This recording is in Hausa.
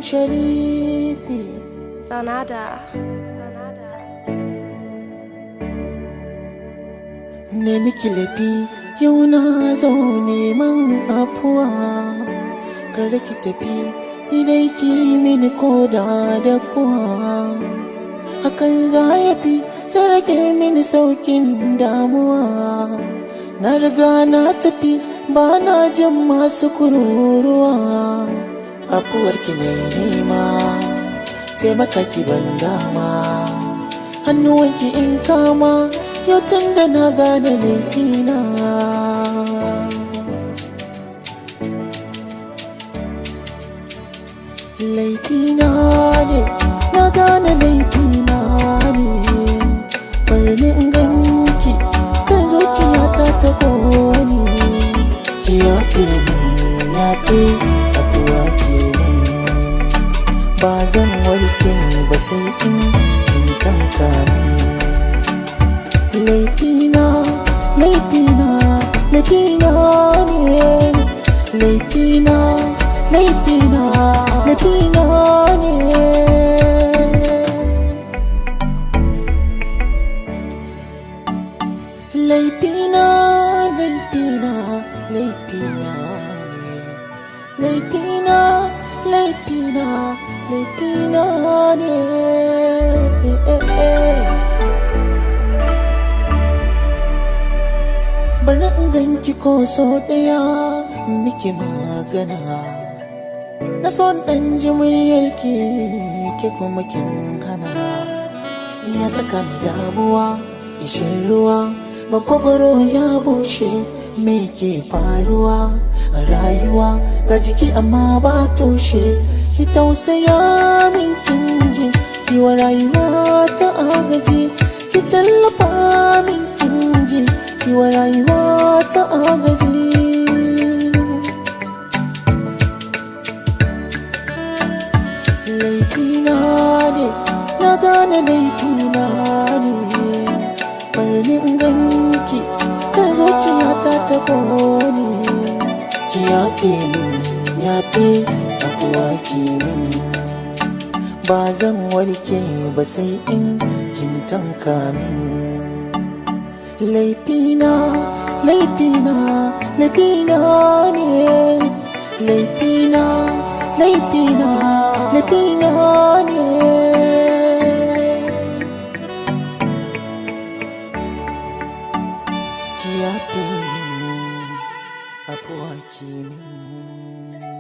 Sharifi Danada. ne miki laifi yau na zo neman afuwa, kar ki tafi ni dai ki mini koda da kuwa, hakan za ya fi sai rage mini saukin damuwa. Na riga na tafi ba na jin masu kururuwa, afuwarki ne nema taimaka ki ban dama, hannuwanki in kama yau tun da na gane laifina. Laifina ne, na gane laifina ne, bari in ganki kar zuciyata ta kone. Ki yafe min yafe afuwa ke min, ba zan warke ba sai in kin tanka min. Laifina, laifina, laifina ne, laifina, laifina, laifina ne. Laifina, laifina, laifina ne, laifina, laifina, laifina ne. Bari in ganki ko so ɗaya miki magana, na son ɗan ji muryarki ke kuma kin hana, ya saka ni damuwa ishin ruwa, makogoro ya bushe me ke faruwa a rayuwa, ga jiki amma ba tushe. Ki tausaya min kin ji, ki wa rayuwa ta agaji, ki tallafa min kin ji, ki wa rayuwa ta agaji. Laifina ne, na gane laifina ne, bari in ganki kar zuciyata ta kone. Ki yafe min yafe afuwa ki min, ba zan warke ba sai in kin tanka min. Laifina, laifina, laifina ne, laifina, laifina, laifina ne. Ki yafe min afuwa ki min.